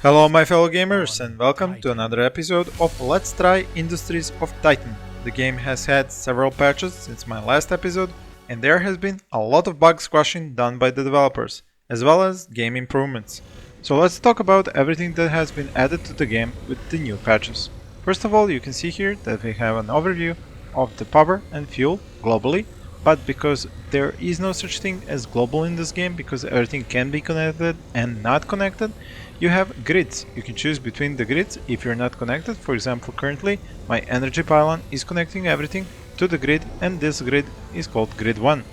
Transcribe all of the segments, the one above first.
Hello my fellow gamers and welcome to another episode of Let's Try Industries of Titan. The game has had several patches since my last episode and there has been a lot of bug squashing done by the developers, as well as game improvements. So let's talk about everything that has been added to the game with the new patches. First of all, you can see here that we have an overview of the power and fuel globally, but because there is no such thing as global in this game, because everything can be connected and not connected, you have grids. You can choose between the grids if you're not connected. For example, currently my energy pylon is connecting everything to the grid and this grid is called grid 1.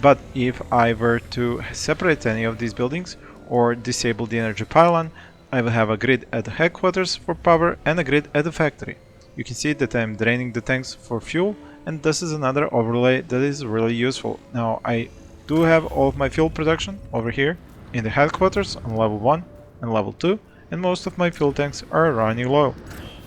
But if I were to separate any of these buildings or disable the energy pylon, I will have a grid at the headquarters for power and a grid at the factory. You can see that I'm draining the tanks for fuel, and this is another overlay that is really useful. Now I do have all of my fuel production over here in the headquarters on level 1 and level 2, and most of my fuel tanks are running low.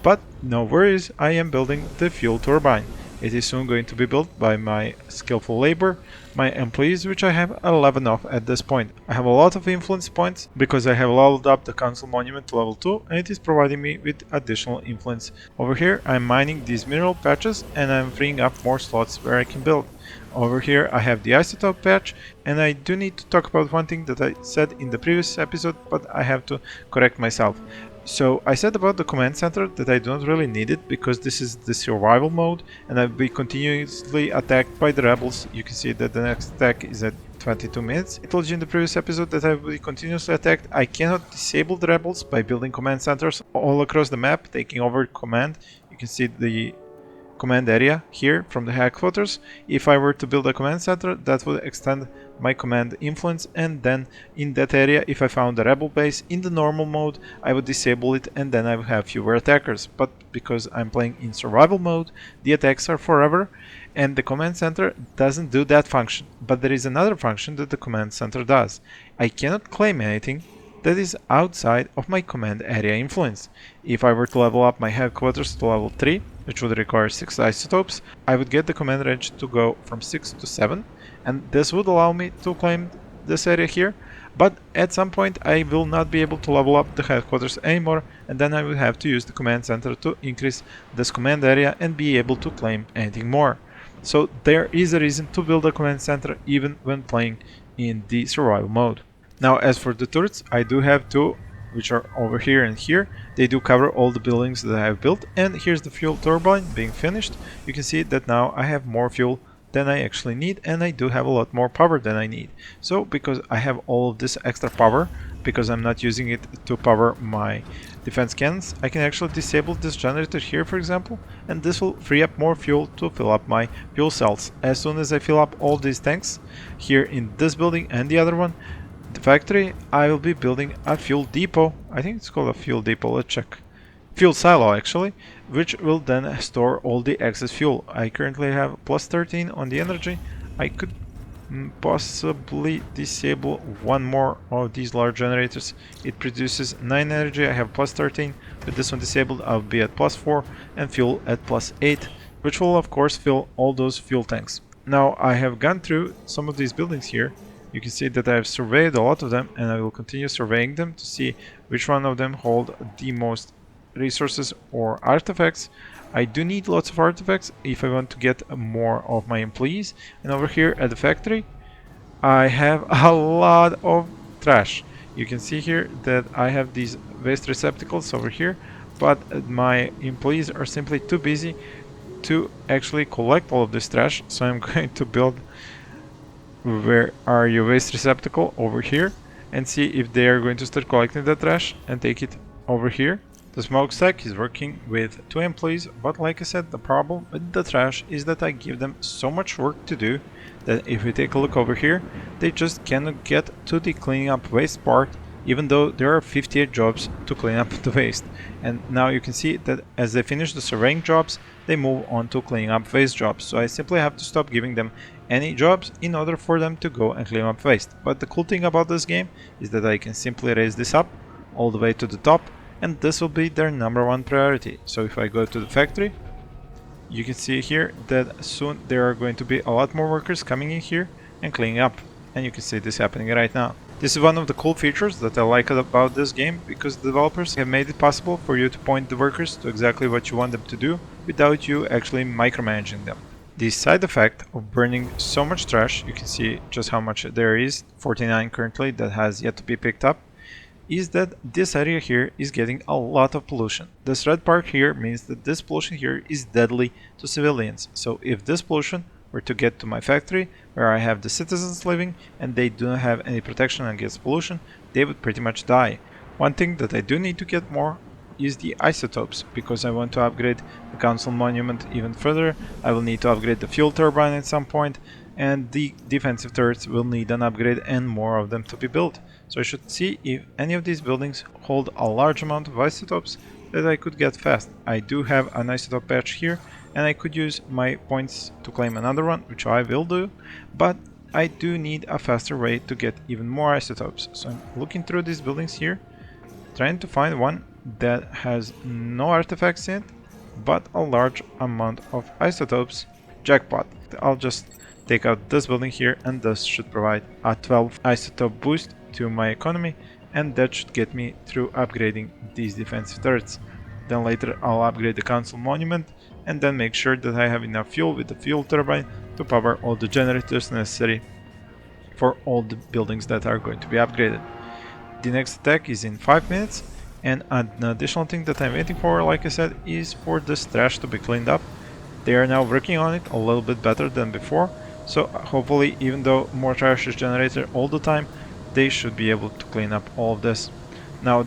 But no worries, I am building the fuel turbine. It is soon going to be built by my skillful labor, my employees, which I have 11 of at this point. I have a lot of influence points because I have leveled up the council monument to level 2 and it is providing me with additional influence. Over here I'm mining these mineral patches and I'm freeing up more slots where I can build. Over here I have the isotope patch, and I do need to talk about one thing that I said in the previous episode, but I have to correct myself. So I said about the command center that I don't really need it because this is the survival mode and I'll be continuously attacked by the rebels. You can see that the next attack is at 22 minutes. I told you in the previous episode that I will be continuously attacked. I cannot disable the rebels by building command centers all across the map, taking over command. You can see the command area here from the headquarters. If I were to build a command center, that would extend my command influence, and then in that area, if I found a rebel base in the normal mode, I would disable it and then I would have fewer attackers. But because I'm playing in survival mode, the attacks are forever and the command center doesn't do that function. But there is another function that the command center does. I cannot claim anything that is outside of my command area influence. If I were to level up my headquarters to level 3, which would require 6 isotopes, I would get the command range to go from 6 to 7, and this would allow me to claim this area here, but at some point I will not be able to level up the headquarters anymore, and then I will have to use the command center to increase this command area and be able to claim anything more. So there is a reason to build a command center even when playing in the survival mode. Now as for the turrets, I do have two, which are over here and here. They do cover all the buildings that I have built, and here's the fuel turbine being finished. You can see that now I have more fuel than I actually need, and I do have a lot more power than I need. So because I have all of this extra power, because I'm not using it to power my defense cannons, I can actually disable this generator here, for example, and this will free up more fuel to fill up my fuel cells. As soon as I fill up all these tanks here in this building and the other one, the factory, I will be building a fuel depot. I think it's called a fuel depot, let's check. Fuel silo actually, which will then store all the excess fuel. I currently have plus 13 on the energy. I could possibly disable one more of these large generators. It produces 9 energy. I have plus 13. With this one disabled, I'll be at plus 4 and fuel at plus 8, which will of course fill all those fuel tanks. Now I have gone through some of these buildings here. You can see that I have surveyed a lot of them, and I will continue surveying them to see which one of them hold the most resources or artifacts. I do need lots of artifacts if I want to get more of my employees. And over here at the factory, I have a lot of trash. You can see here that I have these waste receptacles over here, but my employees are simply too busy to actually collect all of this trash, so I'm going to build where are your waste receptacle over here and see if they are going to start collecting the trash and take it over here. The smokestack is working with 2 employees, but like I said, the problem with the trash is that I give them so much work to do that if we take a look over here, they just cannot get to the cleaning up waste part, even though there are 58 jobs to clean up the waste. And now you can see that as they finish the surveying jobs, they move on to cleaning up waste jobs. So I simply have to stop giving them any jobs in order for them to go and clean up waste. But the cool thing about this game is that I can simply raise this up all the way to the top, and this will be their #1 priority. So if I go to the factory, you can see here that soon there are going to be a lot more workers coming in here and cleaning up, and you can see this happening right now. This is one of the cool features that I like about this game, because the developers have made it possible for you to point the workers to exactly what you want them to do without you actually micromanaging them. The side effect of burning so much trash, you can see just how much there is, 49 currently, that has yet to be picked up, is that this area here is getting a lot of pollution. This red part here means that this pollution here is deadly to civilians. So if this pollution were to get to my factory, where I have the citizens living and they do not have any protection against pollution, they would pretty much die. One thing that I do need to get more is the isotopes, because I want to upgrade the council monument even further. I will need to upgrade the fuel turbine at some point, and the defensive turrets will need an upgrade and more of them to be built. So I should see if any of these buildings hold a large amount of isotopes that I could get fast. I do have an isotope patch here, and I could use my points to claim another one, which I will do, but I do need a faster way to get even more isotopes. So I'm looking through these buildings here, trying to find one that has no artifacts in it, but a large amount of isotopes. Jackpot. I'll just take out this building here, and this should provide a 12 isotope boost to my economy, and that should get me through upgrading these defensive turrets. Then later I'll upgrade the council monument, and then make sure that I have enough fuel with the fuel turbine to power all the generators necessary for all the buildings that are going to be upgraded. The next attack is in 5 minutes, and an additional thing that I'm waiting for, like I said, is for this trash to be cleaned up. They are now working on it a little bit better than before, so hopefully, even though more trash is generated all the time, they should be able to clean up all of this. Now,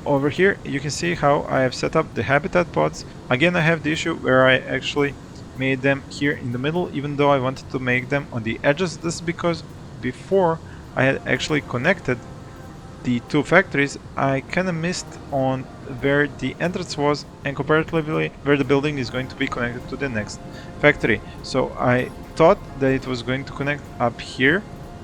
over here you can see how I have set up the habitat pods. Again, I have the issue where I actually made them here in the middle, even though I wanted to make them on the edges. This is because before I had actually connected the two factories, I kind of missed on where the entrance was and comparatively where the building is going to be connected to the next factory. So I thought that it was going to connect up here,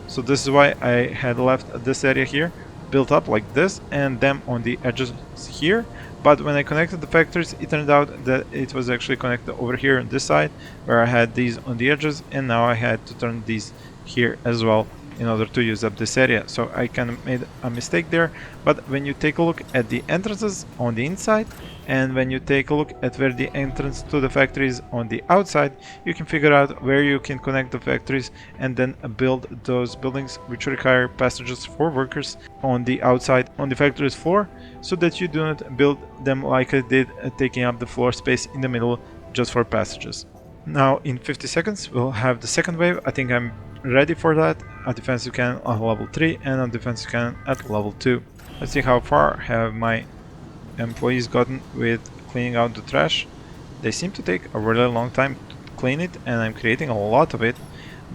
so this is why I had left this area here built up like this and them on the edges here. But when I connected the factories, it turned out that it was actually connected over here on this side, where I had these on the edges, and now I had to turn these here as well in order to use up this area. So I kind of made a mistake there. But when you take a look at the entrances on the inside, and when you take a look at where the entrance to the factory is on the outside, you can figure out where you can connect the factories and then build those buildings which require passages for workers on the outside on the factory's floor, so that you do not build them like I did, taking up the floor space in the middle just for passages. Now in 50 seconds we'll have the second wave. I think I'm ready for that. A defensive cannon at level 3 and a defensive cannon at level 2. Let's see how far have my employees gotten with cleaning out the trash. They seem to take a really long time to clean it, and I'm creating a lot of it.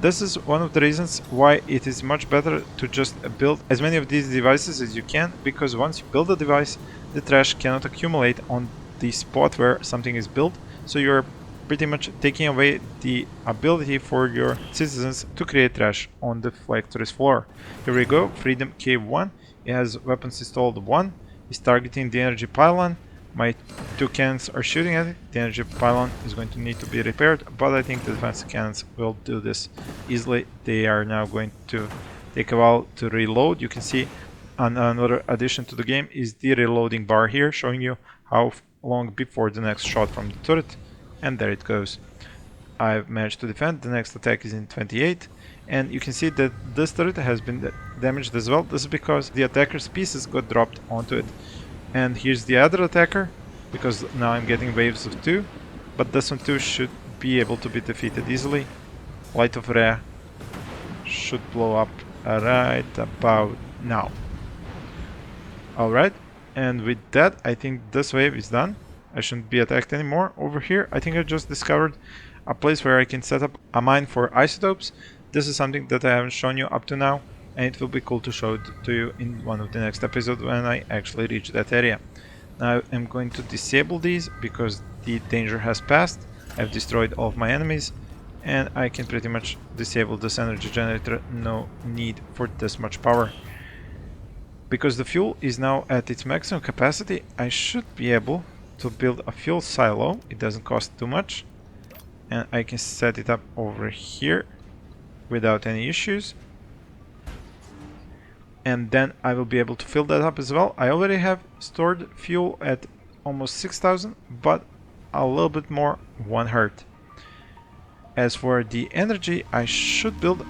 This is one of the reasons why it is much better to just build as many of these devices as you can, because once you build a device, the trash cannot accumulate on the spot where something is built, so you're pretty much taking away the ability for your citizens to create trash on the factory's floor. Here we go, Freedom K1, it has weapons installed 1, is targeting the energy pylon. My two cannons are shooting at it. The energy pylon is going to need to be repaired, but I think the defensive cannons will do this easily. They are now going to take a while to reload. You can see another addition to the game is the reloading bar here, showing you how long before the next shot from the turret. And there it goes. I've managed to defend. The next attack is in 28, and you can see that this turret has been damaged as well. This is because the attacker's pieces got dropped onto it. And here's the other attacker, because now I'm getting waves of 2, but this one too should be able to be defeated easily. Light of Re should blow up right about now. Alright, and with that I think this wave is done. I shouldn't be attacked anymore. Over here I think I just discovered a place where I can set up a mine for isotopes. This is something that I haven't shown you up to now, and it will be cool to show it to you in one of the next episodes when I actually reach that area. Now I'm going to disable these because the danger has passed. I've destroyed all of my enemies, and I can pretty much disable this energy generator. No need for this much power. Because the fuel is now at its maximum capacity, I should be able to build a fuel silo. It doesn't cost too much, and I can set it up over here without any issues. and then I will be able to fill that up as well. I already have stored fuel at almost 6,000, but a little bit more won't hurt. As for the energy, I should build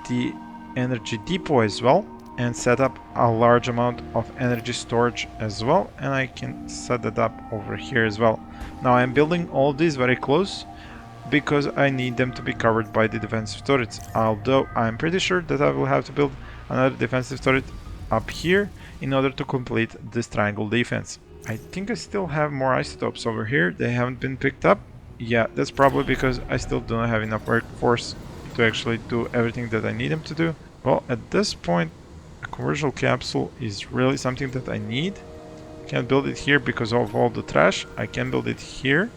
the energy depot as well and set up a large amount of energy storage as well, and I can set that up over here as well. Now I'm building all these very close because I need them to be covered by the defensive turrets, although I'm pretty sure that I will have to build another defensive turret up here in order to complete this triangle defense. I think I still have more isotopes over here. They haven't been picked up. Yeah, that's probably because I still do not have enough workforce to actually do everything that I need them to do. Well, at this point, a conversion capsule is really something that I need. Can't build it here because of all the trash. I can build it here,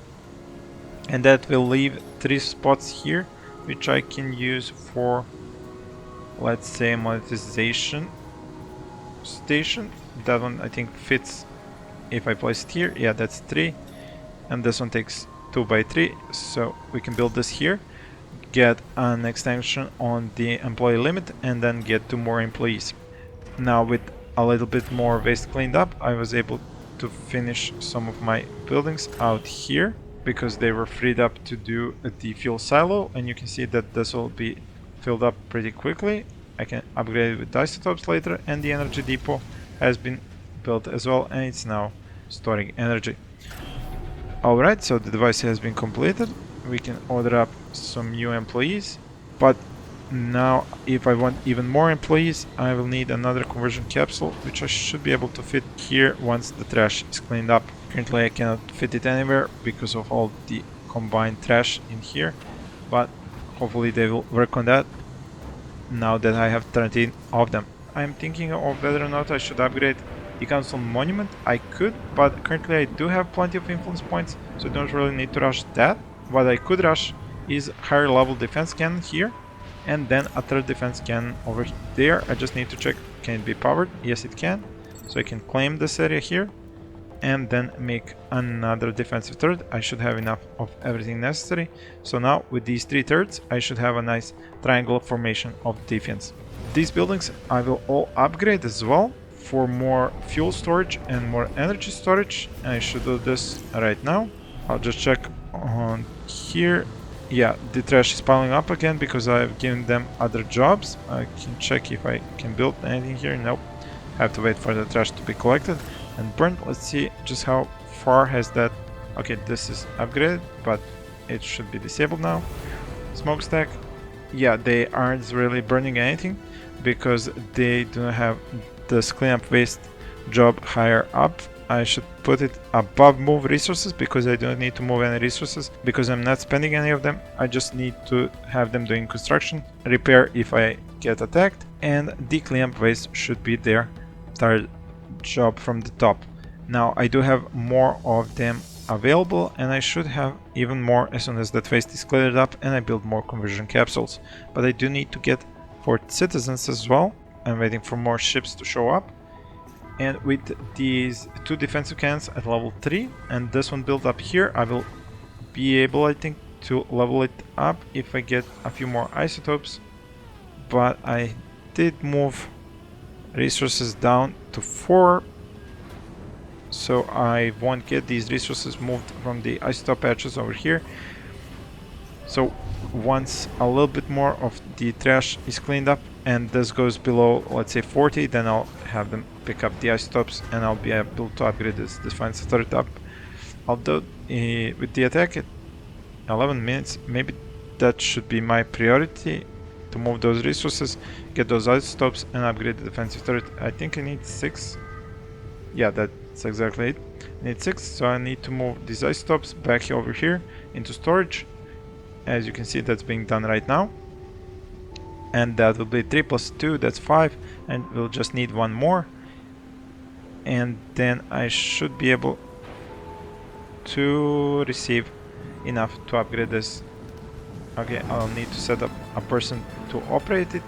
and that will leave 3 spots here, which I can use for, let's say, monetization station. That one I think fits if I place it here. Yeah, that's 3, and this one takes 2 by 3, so we can build this here, get an extension on the employee limit, and then get 2 more employees. Now with a little bit more waste cleaned up, I was able to finish some of my buildings out here because they were freed up to do the fuel silo, and you can see that this will be filled up pretty quickly. I can upgrade it with isotopes later, and the energy depot has been built as well, and it's now storing energy. Alright, so the device has been completed. We can order up some new employees, but now if I want even more employees, I will need another conversion capsule, which I should be able to fit here once the trash is cleaned up. Currently I cannot fit it anywhere because of all the combined trash in here, but hopefully they will work on that now that I have 13 of them. I'm thinking of whether or not I should upgrade the council monument. I could, but currently I do have plenty of influence points, so I don't really need to rush that. What I could rush is higher level defense cannon here, and then a third defense cannon over there. I just need to check, can it be powered? Yes, it can. So I can claim this area here and then make another defensive turret. I should have enough of everything necessary. So now with these 3 turrets, I should have a nice triangle formation of defense. These buildings I will all upgrade as well for more fuel storage and more energy storage, and I should do this right now. I'll just check on here. Yeah, the trash is piling up again because I've given them other jobs. I can check if I can build anything here. Nope. Have to wait for the trash to be collected and burned. Let's see just how far has that. Okay, this is upgraded, but it should be disabled now. Smokestack. Yeah, they aren't really burning anything because they do not have this cleanup waste job higher up. I should put it above move resources because I don't need to move any resources because I'm not spending any of them. I just need to have them doing construction, repair if I get attacked, and the cleanup waste should be their third job from the top. Now I do have more of them available, and I should have even more as soon as that waste is cleared up and I build more conversion capsules. But I do need to get 4 citizens as well. I'm waiting for more ships to show up. And with these 2 defensive cannons at level 3 and this one built up here, I will be able, I think, to level it up if I get a few more isotopes. But I did move resources down to 4, so I won't get these resources moved from the isotope patches over here. So once a little bit more of the trash is cleaned up and this goes below, let's say 40, then I'll have them pick up the isotopes and I'll be able to upgrade this defense turret up. Although with the attack at 11 minutes, maybe that should be my priority, to move those resources, get those isotopes and upgrade the defensive turret. I think I need 6. Yeah, that's exactly it. I need 6, so I need to move these isotopes back over here into storage. As you can see, that's being done right now. And that will be 3 plus 2, that's 5, and we'll just need 1 more. And then I should be able to receive enough to upgrade this. Okay, I'll need to set up a person to operate it.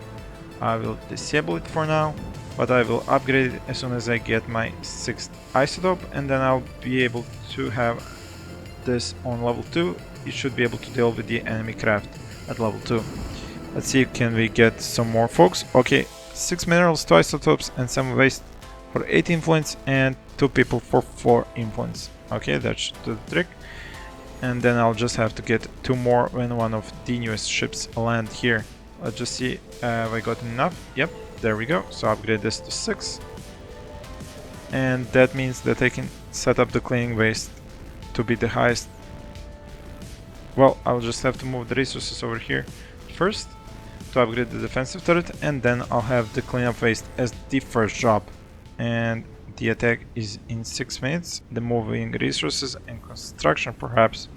I will disable it for now, but I will upgrade it as soon as I get my 6th isotope, and then I'll be able to have this on level 2. It should be able to deal with the enemy craft at level 2. Let's see, can we get some more folks? Okay, 6 minerals, 2 isotopes, and 7 waste for 8 influence, and 2 people for 4 influence. Okay, that should do the trick. And then I'll just have to get 2 more when one of the newest ships land here. Let's just see if I got enough. Yep, there we go. So upgrade this to 6. And that means that I can set up the cleaning waste to be the highest. Well, I'll just have to move the resources over here first to upgrade the defensive turret, and then I'll have the cleanup waste as the first job. And the attack is in 6 minutes. The moving resources and construction perhaps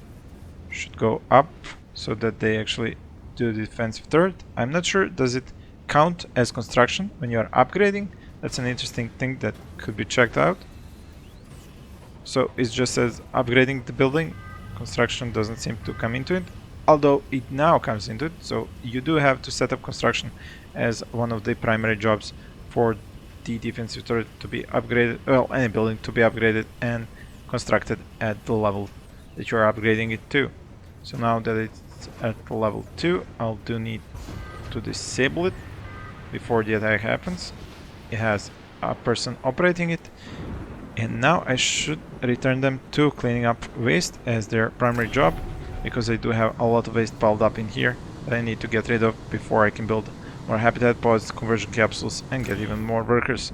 should go up so that they actually do the defensive turret. I'm not sure, does it count as construction when you are upgrading? That's an interesting thing that could be checked out. So it just says upgrading the building. Construction doesn't seem to come into it, although it now comes into it. So you do have to set up construction as one of the primary jobs for the defensive turret to be upgraded, well, any building to be upgraded and constructed at the level that you're upgrading it to. So now that it's at level 2, I'll do need to disable it before the attack happens. It has a person operating it, and now I should return them to cleaning up waste as their primary job, because I do have a lot of waste piled up in here that I need to get rid of before I can build more habitat pods, conversion capsules, and get even more workers,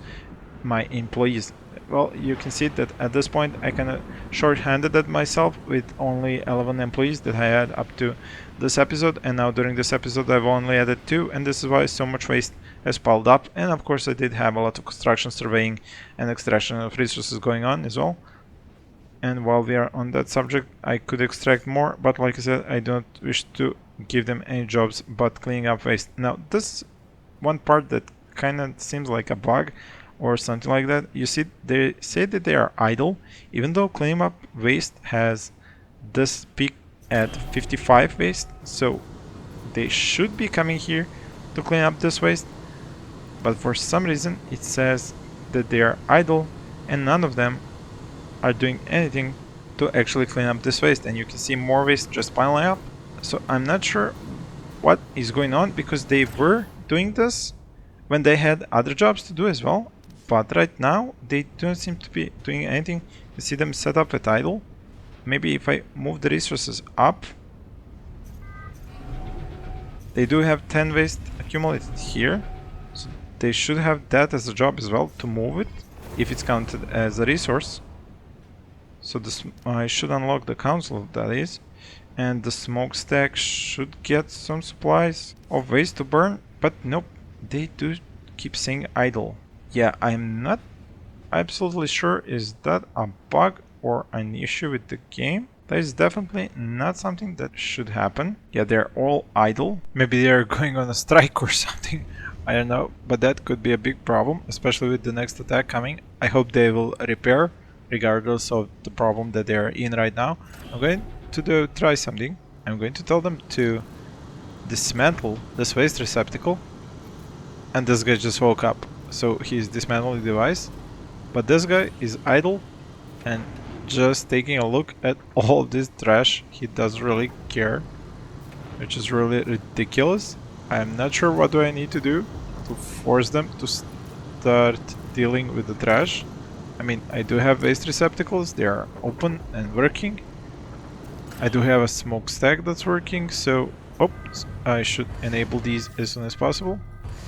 my employees. Well, you can see that at this point I kind of short-handed at myself with only 11 employees that I had up to this episode, and now during this episode I've only added 2, and this is why so much waste has piled up. And of course I did have a lot of construction, surveying, and extraction of resources going on as well. And while we are on that subject, I could extract more, but like I said, I don't wish to give them any jobs but cleaning up waste. Now this one part that kind of seems like a bug or something like that. You see, they say that they are idle, even though cleaning up waste has this peak at 55 waste, so they should be coming here to clean up this waste, but for some reason it says that they are idle and none of them are doing anything to actually clean up this waste, and you can see more waste just piling up. So I'm not sure what is going on, because they were doing this when they had other jobs to do as well, but right now they don't seem to be doing anything. You see them set up at idle. Maybe if I move the resources up, they do have 10 waste accumulated here, so they should have that as a job as well to move it if it's counted as a resource. So this, I should unlock the council, that is, and the smokestack should get some supplies of waste to burn, but nope, they do keep saying idle. Yeah, I'm not absolutely sure, is that a bug or an issue with the game? That is definitely not something that should happen. Yeah, they're all idle. Maybe they're going on a strike or something. I don't know, but that could be a big problem, especially with the next attack coming. I hope they will repair regardless of the problem that they're in right now. I'm going to try something. I'm going to tell them to dismantle this waste receptacle, and this guy just woke up, so he's dismantling the device, but this guy is idle and just taking a look at all this trash. He doesn't really care, which is really ridiculous. I'm not sure what do I need to do to force them to start dealing with the trash. I mean, I do have waste receptacles, they are open and working. I do have a smokestack that's working, so oops, I should enable these as soon as possible,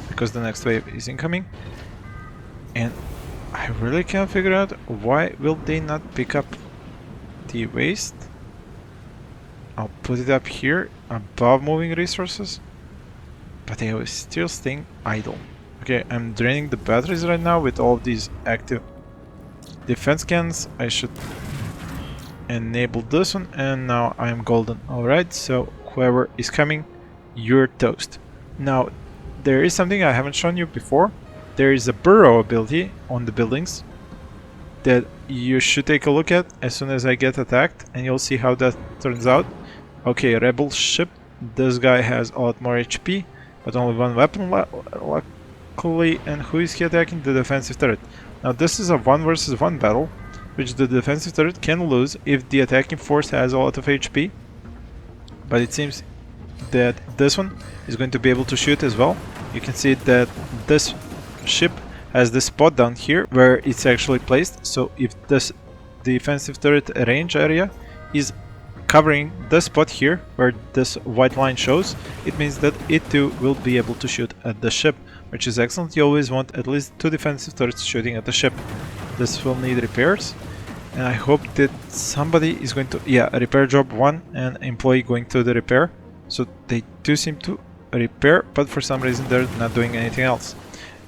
because the next wave is incoming. And I really can't figure out why will they not pick up the waste. I'll put it up here above moving resources, but they are still staying idle. Okay, I'm draining the batteries right now with all these active defense cans. I should enable this one, and now I am golden. Alright, so whoever is coming, you're toast. Now, there is something I haven't shown you before. There is a burrow ability on the buildings that you should take a look at as soon as I get attacked, and you'll see how that turns out. Okay, rebel ship. This guy has a lot more HP, but only one weapon luckily. And who is he attacking? The defensive turret. Now this is a 1 versus 1 battle, which the defensive turret can lose if the attacking force has a lot of HP. But it seems that this one is going to be able to shoot as well. You can see that this ship has this spot down here where it's actually placed. So if this defensive turret range area is covering the spot here where this white line shows, it means that it too will be able to shoot at the ship, which is excellent. You always want at least 2 defensive turrets shooting at the ship. This will need repairs, and I hope that somebody is going to, yeah, repair job 1 and employee going to the repair. So they do seem to repair, but for some reason they're not doing anything else.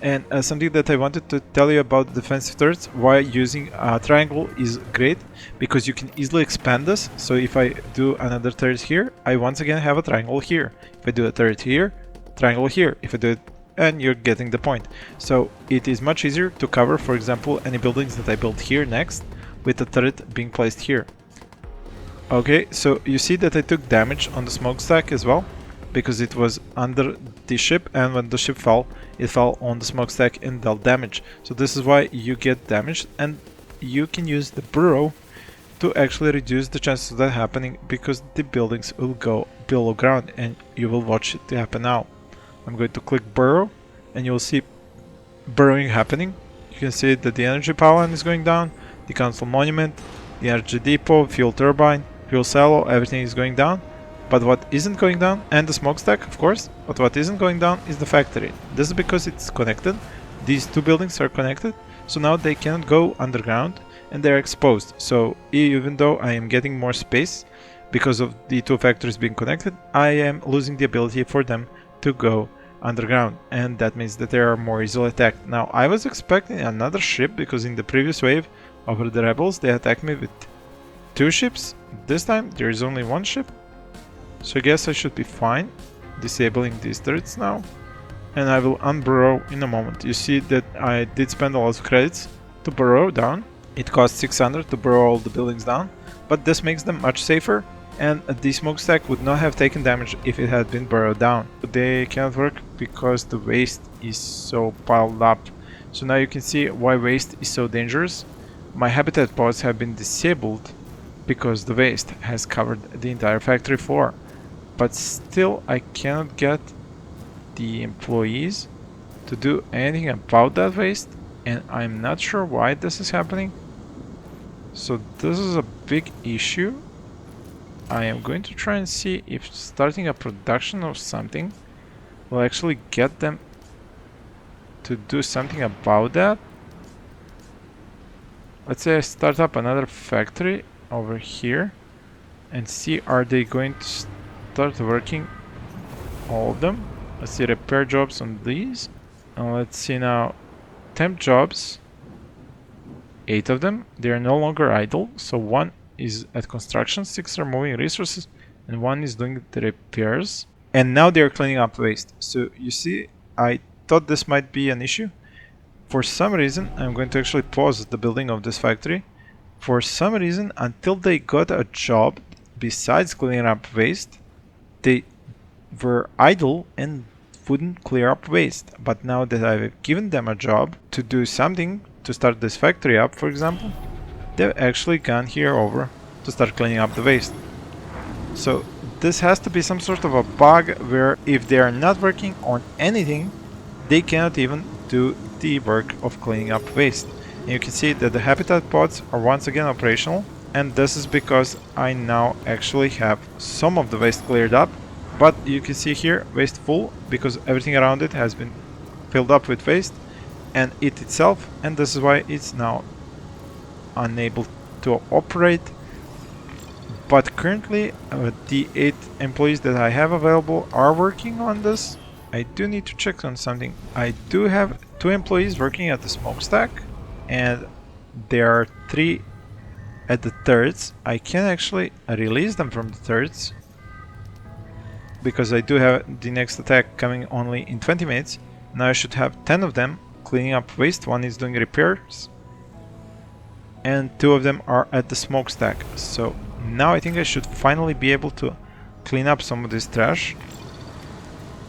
And something that I wanted to tell you about defensive turrets, why using a triangle is great, because you can easily expand this. So if I do another turret here, I once again have a triangle here. If I do a turret here, triangle here. If I do it, and you're getting the point. So it is much easier to cover, for example, any buildings that I built here next, with the turret being placed here. Okay, so you see that I took damage on the smokestack as well, because it was under the ship, and when the ship fell, it fell on the smokestack and dealt damage. So this is why you get damaged, and you can use the burrow to actually reduce the chances of that happening, because the buildings will go below ground, and you will watch it happen now. I'm going to click burrow, and you'll see burrowing happening. You can see that the energy power line is going down, the council monument, the energy depot, fuel turbine, fuel silo, everything is going down. But what isn't going down, and the smokestack of course, but what isn't going down is the factory. This is because it's connected. These 2 buildings are connected, so now they cannot go underground and they're exposed. So even though I am getting more space because of the 2 factories being connected, I am losing the ability for them to go underground, and that means that they are more easily attacked. Now I was expecting another ship, because in the previous wave over the rebels they attacked me with 2 ships. This time there is only 1 ship. So I guess I should be fine disabling these turrets now, and I will unburrow in a moment. You see that I did spend a lot of credits to burrow down. It cost 600 to burrow all the buildings down, but this makes them much safer, and the smokestack would not have taken damage if it had been burrowed down. They cannot work because the waste is so piled up. So now you can see why waste is so dangerous. My habitat pods have been disabled because the waste has covered the entire factory floor. But still I cannot get the employees to do anything about that waste, and I'm not sure why this is happening. So this is a big issue. I am going to try and see if starting a production of something will actually get them to do something about that. Let's say I start up another factory over here and see, are they going to start working all of them. Let's see repair jobs on these, and let's see now temp jobs, 8 of them. They are no longer idle, so 1 is at construction, 6 are moving resources, and 1 is doing the repairs, and now they are cleaning up waste. So you see, I thought this might be an issue. For some reason I'm going to actually pause the building of this factory. For some reason, until they got a job besides cleaning up waste, they were idle and wouldn't clear up waste. But now that I've given them a job to do something, to start this factory up for example, they've actually gone here over to start cleaning up the waste. So this has to be some sort of a bug where if they are not working on anything, they cannot even do the work of cleaning up waste. And you can see that the habitat pods are once again operational, and this is because I now actually have some of the waste cleared up, but you can see here waste full because everything around it has been filled up with waste, and it itself, and this is why it's now unable to operate. But currently the 8 employees that I have available are working on this. I do need to check on something. I do have 2 employees working at the smokestack, and there are 3 at the turrets. I can actually release them from the turrets because I do have the next attack coming only in 20 minutes. Now I should have 10 of them cleaning up waste. 1 is doing repairs, and 2 of them are at the smokestack. So now I think I should finally be able to clean up some of this trash.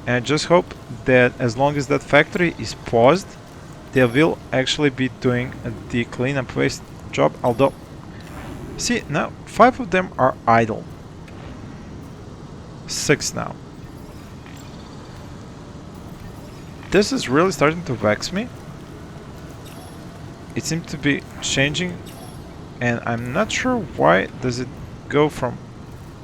And I just hope that as long as that factory is paused, they will actually be doing the cleanup waste job. Although, see, now 5 of them are idle. 6 now. This is really starting to vex me, it seems to be changing, and I'm not sure why does it go from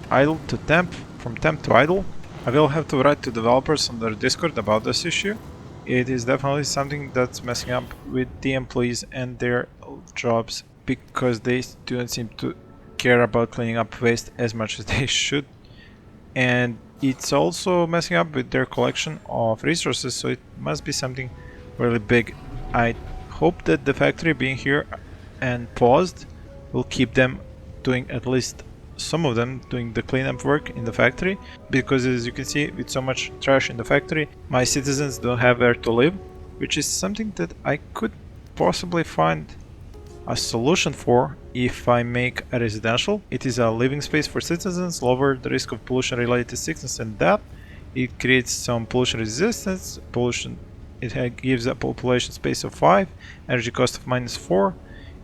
idle to temp, from temp to idle. I will have to write to developers on their Discord about this issue. It is definitely something that's messing up with the employees and their jobs, because they don't seem to care about cleaning up waste as much as they should. And it's also messing up with their collection of resources, so it must be something really big. I hope that the factory being here and paused will keep them doing, at least some of them doing the cleanup work in the factory, because as you can see, with so much trash in the factory, my citizens don't have where to live, which is something that I could possibly find a solution for if I make a residential. It is a living space for citizens, lower the risk of pollution related to sickness and death. It creates some pollution resistance, it gives a population space of 5, energy cost of -4.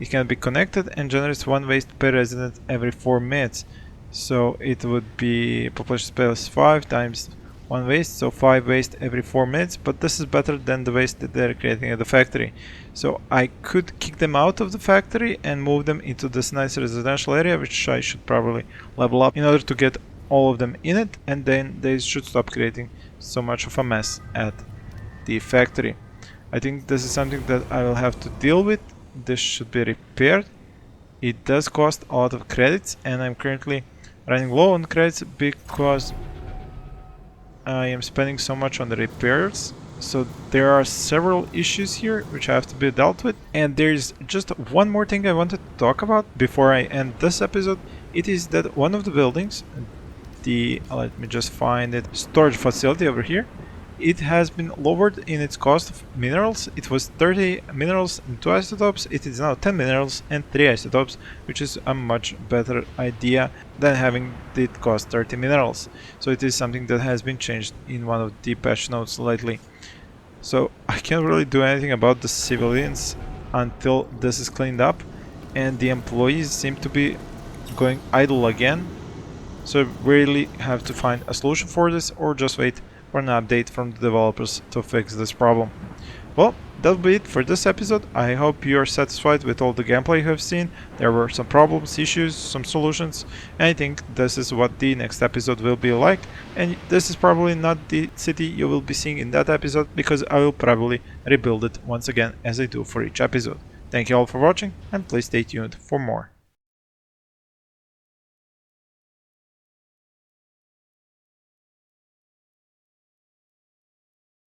It can be connected and generates 1 waste per resident every 4 minutes. So it would be population space 5 times 1 waste, so 5 waste every 4 minutes, but this is better than the waste that they're creating at the factory. So I could kick them out of the factory and move them into this nice residential area, which I should probably level up in order to get all of them in it, and then they should stop creating so much of a mess at the factory. I think this is something that I will have to deal with. This should be repaired. It does cost a lot of credits, and I'm currently running low on credits because I am spending so much on the repairs. So there are several issues here which have to be dealt with, and there's just one more thing I wanted to talk about before I end this episode. It is that one of the buildings, the, let me just find it, storage facility over here, it has been lowered in its cost of minerals. It was 30 minerals and 2 isotopes. It is now 10 minerals and 3 isotopes, which is a much better idea than having it cost 30 minerals. So it is something that has been changed in one of the patch notes lately. So I can't really do anything about the civilians until this is cleaned up, and the employees seem to be going idle again. So we really have to find a solution for this, or just wait for an update from the developers to fix this problem. Well, that'll be it for this episode. I hope you are satisfied with all the gameplay you have seen. There were some problems, issues, some solutions, and I think this is what the next episode will be like. And this is probably not the city you will be seeing in that episode, because I will probably rebuild it once again as I do for each episode. Thank you all for watching, and please stay tuned for more.